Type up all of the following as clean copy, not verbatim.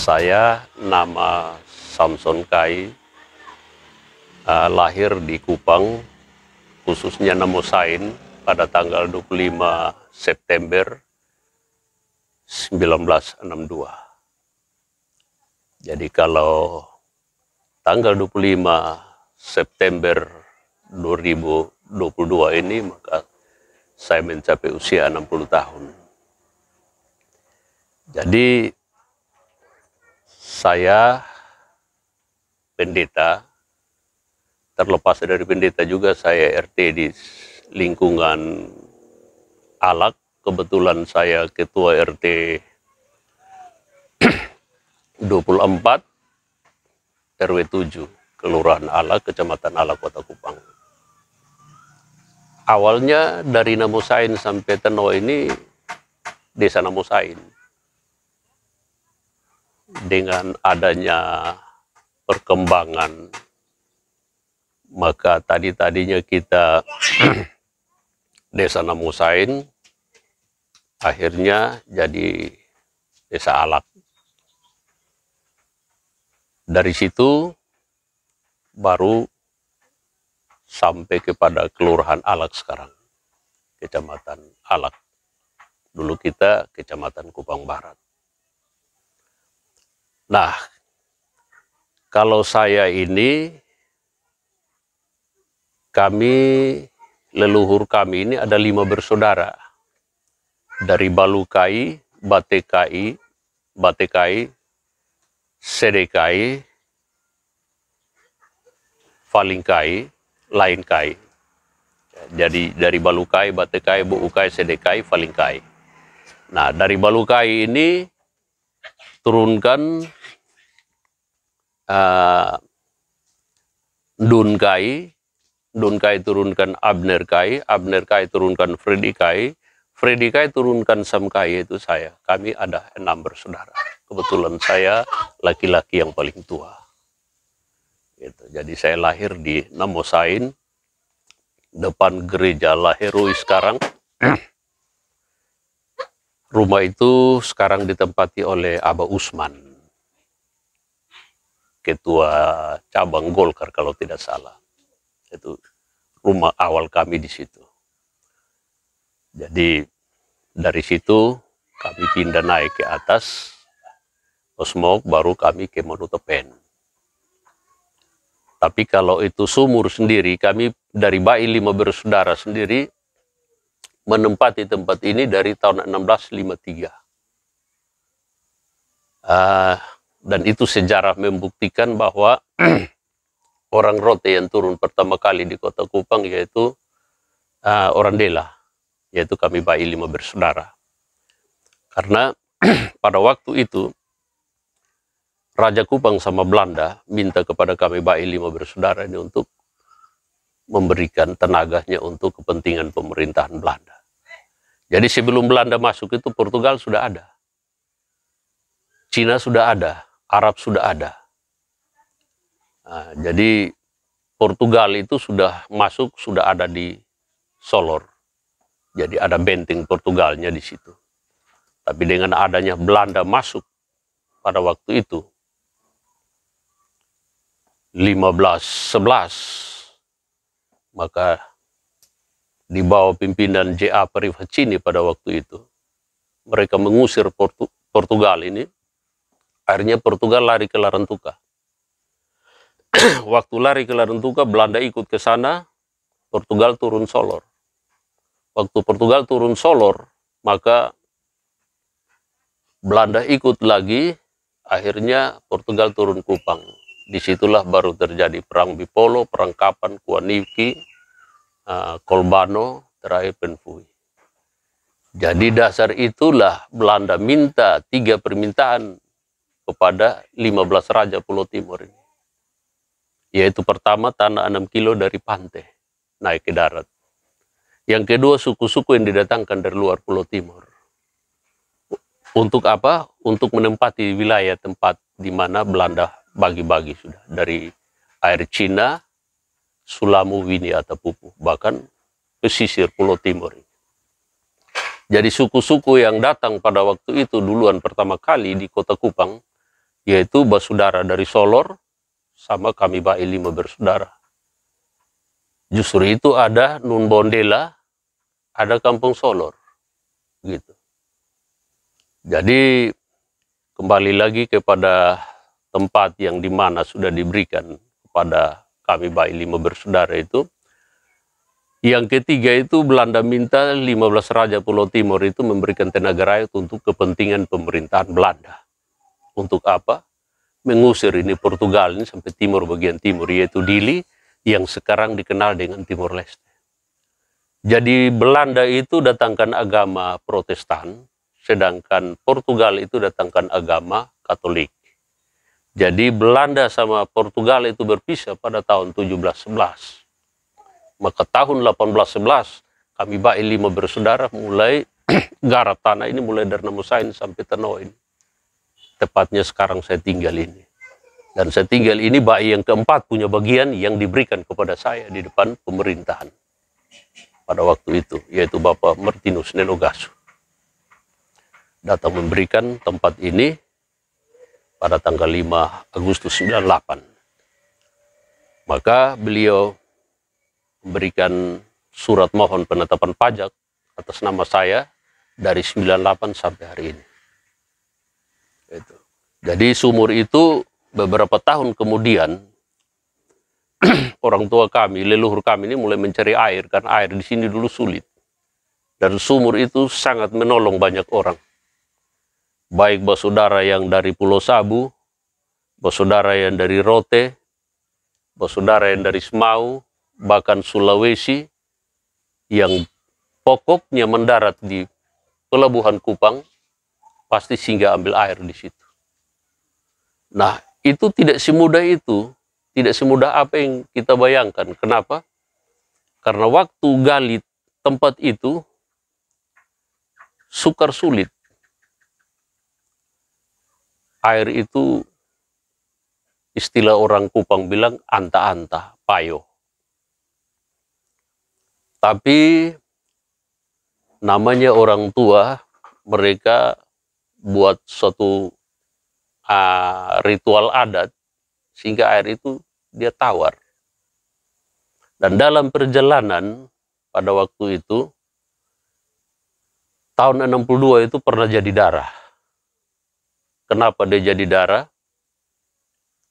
Saya nama Samson Kai, lahir di Kupang, khususnya Namosain pada tanggal 25 September 1962. Jadi kalau tanggal 25 September 2022 ini, maka saya mencapai usia 60 tahun. Jadi saya pendeta, terlepas dari pendeta juga saya RT di lingkungan Alak. Kebetulan saya ketua RT 24 RW 7 Kelurahan Alak, Kecamatan Alak, Kota Kupang. Awalnya dari Namosain sampai Teno ini desa Namosain. Dengan adanya perkembangan, maka tadinya kita desa Namosain, akhirnya jadi desa Alak. Dari situ baru sampai kepada Kelurahan Alak sekarang, Kecamatan Alak. Dulu kita Kecamatan Kupang Barat. Nah, kalau saya ini, leluhur kami ini ada 5 bersaudara. Dari Balukai, Batekai, Sedekai, Falingkai, Lainkai. Jadi dari Balukai, Batekai, Buukai, Sedekai, Falingkai. Nah, dari Balukai ini turunkan Dunkai turunkan Abnerkai turunkan Fredikai turunkan Samkai, itu saya. Kami ada 6 bersaudara. Kebetulan saya laki-laki yang paling tua. Gitu. Jadi saya lahir di Namosain, depan gereja Laheroi sekarang. Rumah itu sekarang ditempati oleh Abah Usman, ketua cabang Golkar kalau tidak salah. Itu rumah awal kami di situ. Jadi dari situ kami pindah naik ke atas Osmok, baru kami ke Monotopen. Tapi kalau itu sumur sendiri, kami dari bayi 5 bersaudara sendiri menempati tempat ini dari tahun 1653. Dan itu sejarah membuktikan bahwa orang Rote yang turun pertama kali di Kota Kupang yaitu orang Dela, yaitu kami bayi 5 bersaudara. Karena pada waktu itu Raja Kupang sama Belanda minta kepada kami bayi 5 bersaudara ini untuk memberikan tenaganya untuk kepentingan pemerintahan Belanda. Jadi sebelum Belanda masuk itu Portugal sudah ada, Cina sudah ada, Arab sudah ada. Nah, jadi Portugal itu sudah masuk, sudah ada di Solor. Jadi ada benteng Portugalnya di situ. Tapi dengan adanya Belanda masuk pada waktu itu, 1511, maka di bawah pimpinan J.A. Parifacini pada waktu itu, mereka mengusir Portugal ini. Akhirnya Portugal lari ke Larantuka. Waktu lari ke Larantuka, Belanda ikut ke sana, Portugal turun Solor. Waktu Portugal turun Solor, maka Belanda ikut lagi, akhirnya Portugal turun Kupang. Disitulah baru terjadi Perang Bipolo, Perang Kapan, Kuaniki, Kolbano, terakhir Penfui. Jadi dasar itulah Belanda minta 3 permintaan kepada 15 raja Pulau Timur ini. Yaitu pertama, tanah 6 kilo dari pantai, naik ke darat. Yang kedua, suku-suku yang didatangkan dari luar Pulau Timur. Untuk apa? Untuk menempati wilayah tempat di mana Belanda bagi-bagi sudah. Dari air Cina, Sulamu, Wini, atau Pupu, bahkan pesisir Pulau Timur. Jadi suku-suku yang datang pada waktu itu duluan pertama kali di Kota Kupang, yaitu bersaudara dari Solor, sama kami Bai 5 bersaudara. Justru itu ada Nun Bondela, ada Kampung Solor, gitu. Jadi kembali lagi kepada tempat yang dimana sudah diberikan kepada kami Bai 5 bersaudara itu. Yang ketiga itu Belanda minta 15 Raja Pulau Timur itu memberikan tenaga rakyat untuk kepentingan pemerintahan Belanda. Untuk apa? Mengusir ini Portugal ini sampai timur bagian timur, yaitu Dili yang sekarang dikenal dengan Timor Leste. Jadi Belanda itu datangkan agama Protestan, sedangkan Portugal itu datangkan agama Katolik. Jadi Belanda sama Portugal itu berpisah pada tahun 1711. Maka tahun 1811 kami Bai 5 bersaudara mulai garap tanah ini mulai dari Namusain sampai Tanoh ini. Tepatnya sekarang saya tinggal ini. Dan saya tinggal ini Bai yang keempat punya bagian yang diberikan kepada saya di depan pemerintahan pada waktu itu, yaitu Bapak Martinus Nenogasu. Datang memberikan tempat ini pada tanggal 5 Agustus 98. Maka beliau memberikan surat mohon penetapan pajak atas nama saya dari 98 sampai hari ini. Itu. Jadi sumur itu beberapa tahun kemudian orang tua kami, leluhur kami ini mulai mencari air karena air di sini dulu sulit. Dan sumur itu sangat menolong banyak orang. Baik bersaudara yang dari Pulau Sabu, bersaudara yang dari Rote, bersaudara yang dari Semau, bahkan Sulawesi, yang pokoknya mendarat di pelabuhan Kupang, pasti singgah ambil air di situ. Nah, itu tidak semudah itu, tidak semudah apa yang kita bayangkan. Kenapa? Karena waktu gali tempat itu, sukar sulit. Air itu, istilah orang Kupang bilang, anta-anta, payo. Tapi namanya orang tua, mereka buat suatu ritual adat sehingga air itu dia tawar. Dan dalam perjalanan pada waktu itu, tahun 62 itu pernah jadi darah. Kenapa dia jadi darah?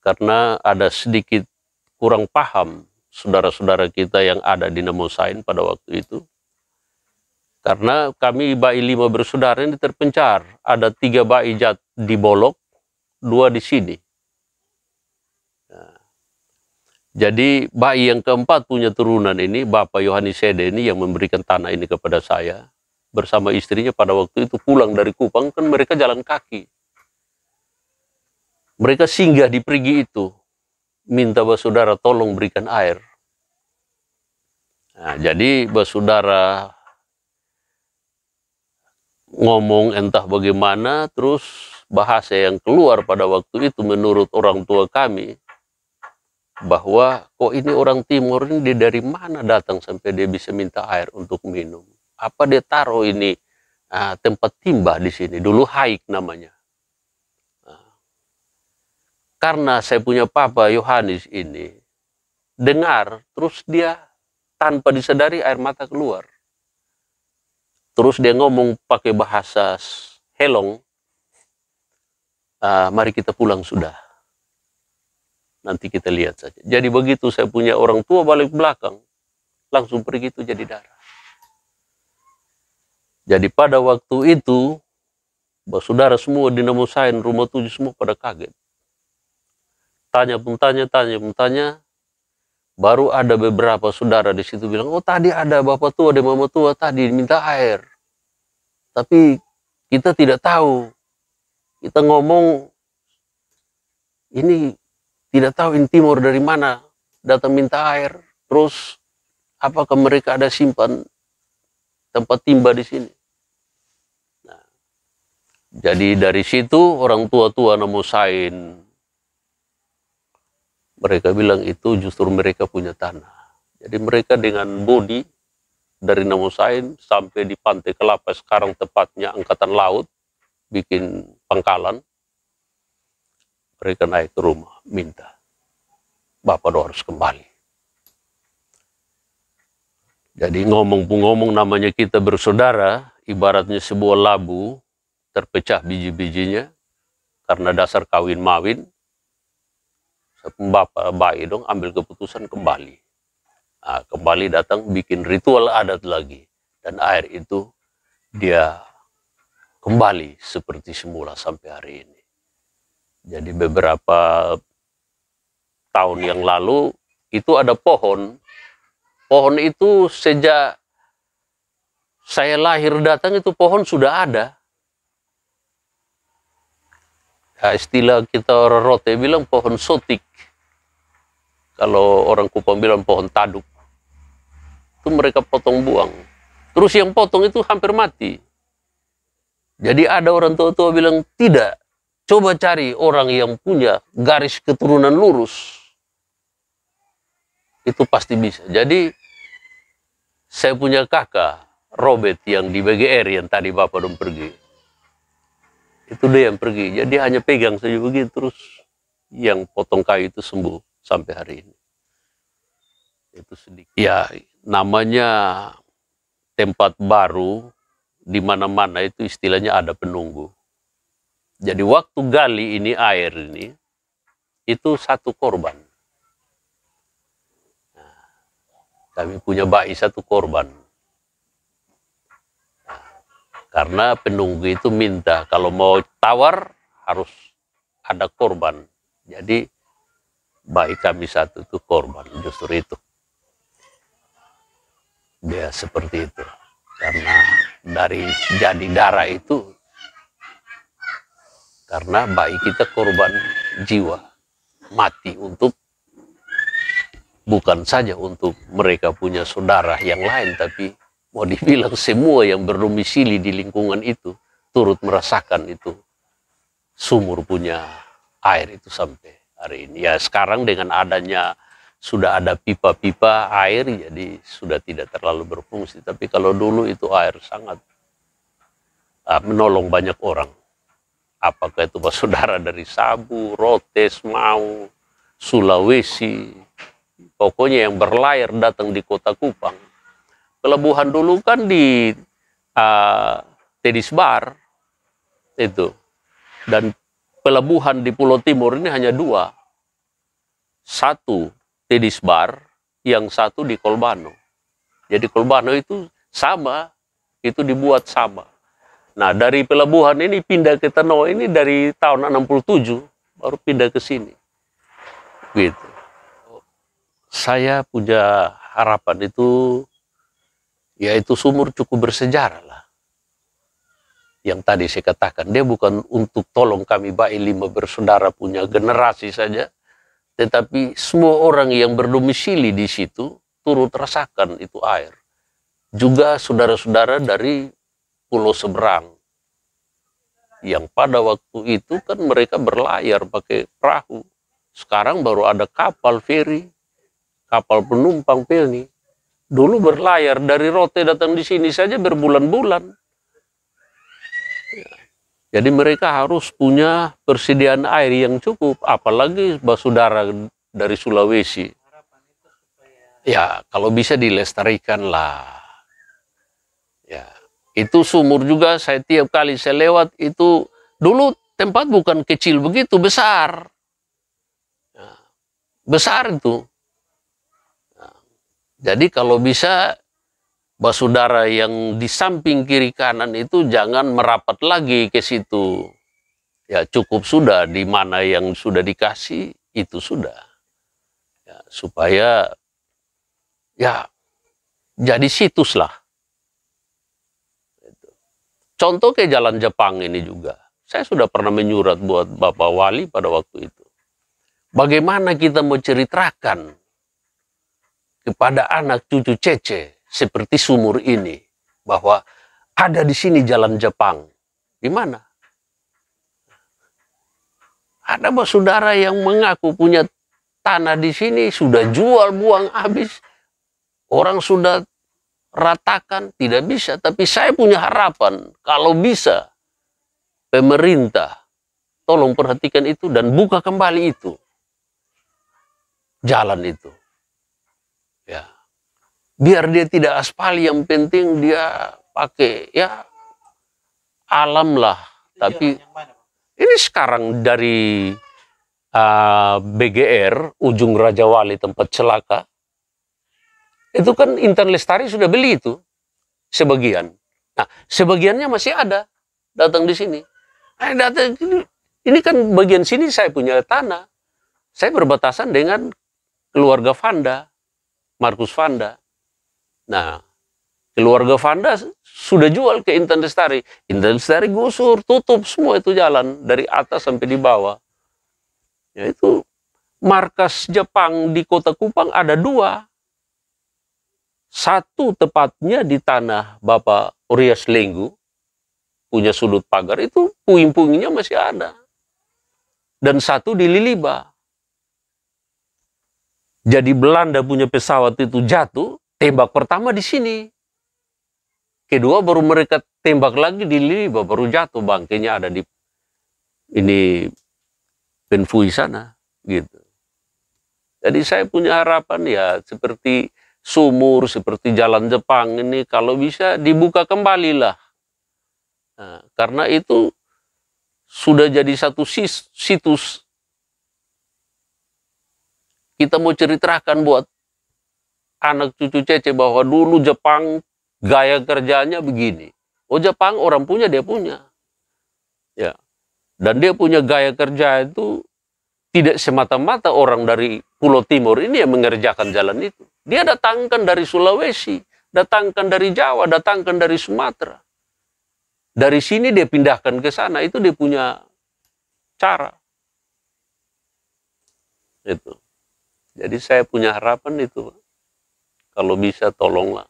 Karena ada sedikit kurang paham saudara-saudara kita yang ada di Namusain pada waktu itu. Karena kami Bai 5 bersaudara ini terpencar. Ada 3 Bai Jat di Bolok, 2 di sini. Nah, jadi Bai yang keempat punya turunan ini, Bapak Yohanes Sede ini yang memberikan tanah ini kepada saya. Bersama istrinya pada waktu itu pulang dari Kupang, kan mereka jalan kaki. Mereka singgah di perigi itu. Minta bersaudara tolong berikan air. Nah, jadi bersaudara ngomong entah bagaimana, terus bahasa yang keluar pada waktu itu menurut orang tua kami, bahwa kok ini orang Timur ini dia dari mana datang sampai dia bisa minta air untuk minum. Apa dia taruh ini tempat timba di sini, dulu Haik namanya. Karena saya punya papa Yohanes ini, dengar, terus dia tanpa disadari air mata keluar. Terus dia ngomong pakai bahasa Helong, mari kita pulang sudah. Nanti kita lihat saja. Jadi begitu saya punya orang tua balik belakang, langsung pergi itu jadi darah. Jadi pada waktu itu, saudara semua di Namusain, rumah 7 semua pada kaget. Tanya pun tanya, baru ada beberapa saudara di situ bilang, oh tadi ada bapak tua dan mama tua tadi minta air. Tapi kita tidak tahu. Kita ngomong, ini tidak tahu ini Timur dari mana datang minta air. Terus apakah mereka ada simpan tempat timba di sini? Nah, jadi dari situ orang tua-tua Namusain, mereka bilang itu justru mereka punya tanah. Jadi mereka dengan bodi dari Namusain sampai di Pantai Kelapa, sekarang tepatnya Angkatan Laut, bikin pangkalan. Mereka naik ke rumah, minta, Bapak harus kembali. Jadi ngomong namanya kita bersaudara, ibaratnya sebuah labu, terpecah biji-bijinya, karena dasar kawin-mawin, Bapak baik dong ambil keputusan kembali. Nah, kembali datang bikin ritual adat lagi. Dan air itu dia kembali seperti semula sampai hari ini. Jadi beberapa tahun yang lalu itu ada pohon. Pohon itu sejak saya lahir datang itu pohon sudah ada. Ya, istilah kita orang Rote bilang pohon sotik. Kalau orang Kupang bilang pohon taduk. Itu mereka potong buang. Terus yang potong itu hampir mati. Jadi ada orang tua-tua bilang, tidak. Coba cari orang yang punya garis keturunan lurus. Itu pasti bisa. Jadi saya punya kakak, Robert, yang di BGR yang tadi Bapak dong pergi. Itu dia yang pergi. Jadi hanya pegang saja begitu, terus yang potong kayu itu sembuh sampai hari ini. Itu sedikit. Ya, namanya tempat baru, di mana-mana itu istilahnya ada penunggu. Jadi waktu gali ini air ini, itu satu korban. Nah, kami punya bayi satu korban. Nah, karena penunggu itu minta, kalau mau tawar harus ada korban. Jadi bayi kami satu itu korban, justru itu. Dia seperti itu. Karena dari jadi darah itu, karena bayi kita korban jiwa, mati untuk, bukan saja untuk mereka punya saudara yang lain, tapi mau dibilang semua yang berdomisili di lingkungan itu, turut merasakan itu, sumur punya air itu sampai hari ini. Ya sekarang dengan adanya sudah ada pipa-pipa air, jadi sudah tidak terlalu berfungsi. Tapi kalau dulu itu air sangat menolong banyak orang. Apakah itu saudara dari Sabu, Rote, Mau, Sulawesi, pokoknya yang berlayar datang di kota Kupang. Pelabuhan dulu kan di Tedisbar itu, dan pelabuhan di Pulau Timur ini hanya dua. Satu Tedisbar, yang satu di Kolbano. Jadi Kolbano itu sama, itu dibuat sama. Nah dari pelabuhan ini pindah ke Tanoa ini dari tahun 67, baru pindah ke sini. Gitu. Saya punya harapan itu, yaitu sumur cukup bersejarah lah. Yang tadi saya katakan, dia bukan untuk tolong kami bayi 5 bersaudara punya generasi saja, tetapi semua orang yang berdomisili di situ turut rasakan itu air. Juga saudara-saudara dari pulau seberang, yang pada waktu itu kan mereka berlayar pakai perahu. Sekarang baru ada kapal feri, kapal penumpang pelni. Dulu berlayar dari Rote datang di sini saja berbulan-bulan. Jadi mereka harus punya persediaan air yang cukup, apalagi saudara dari Sulawesi. Ya, kalau bisa dilestarikan lah. Ya, itu sumur juga saya tiap kali saya lewat itu, dulu tempat bukan kecil begitu, besar. Ya, besar itu. Ya, jadi kalau bisa saudara yang di samping kiri kanan itu jangan merapat lagi ke situ. Ya cukup sudah, di mana yang sudah dikasih itu sudah. Ya, supaya ya jadi situs lah. Contoh kayak Jalan Jepang ini juga. Saya sudah pernah menyurat buat Bapak Wali pada waktu itu. Bagaimana kita mau ceritakan kepada anak cucu Cece seperti sumur ini, bahwa ada di sini Jalan Jepang. Di mana? Ada saudara yang mengaku punya tanah di sini, sudah jual buang habis. Orang sudah ratakan, tidak bisa. Tapi saya punya harapan, kalau bisa pemerintah tolong perhatikan itu dan buka kembali itu. Jalan itu. Ya. Biar dia tidak aspal, yang penting dia pakai, ya, alam lah. Tapi ini sekarang dari BGR, ujung Raja Wali tempat celaka, itu kan Intan Lestari sudah beli itu, sebagian. Nah, sebagiannya masih ada, datang di sini. Datang, ini kan bagian sini saya punya tanah. Saya berbatasan dengan keluarga Vanda, Markus Vanda. Nah, keluarga Vanda sudah jual ke Intan Lestari. Intan Lestari gusur, tutup semua itu jalan, dari atas sampai di bawah. Yaitu markas Jepang di Kota Kupang ada 2. Satu tepatnya di tanah Bapak Urias Lenggu, punya sudut pagar, itu puing-puingnya masih ada. Dan satu di Liliba. Jadi Belanda punya pesawat itu jatuh, tembak pertama di sini. Kedua baru mereka tembak lagi di Liliba, baru jatuh, bangkainya ada di ini Penfui sana, gitu. Jadi saya punya harapan, ya, seperti sumur, seperti jalan Jepang ini, kalau bisa dibuka kembali lah. Nah, karena itu sudah jadi satu situs. Kita mau ceritakan buat anak cucu Cece bahwa dulu Jepang gaya kerjanya begini. Oh, Jepang orang punya, dia punya. Ya. Dan dia punya gaya kerja itu tidak semata-mata orang dari Pulau Timur ini yang mengerjakan jalan itu. Dia datangkan dari Sulawesi, datangkan dari Jawa, datangkan dari Sumatera. Dari sini dia pindahkan ke sana, itu dia punya cara. Itu. Jadi saya punya harapan itu. Kalau bisa tolonglah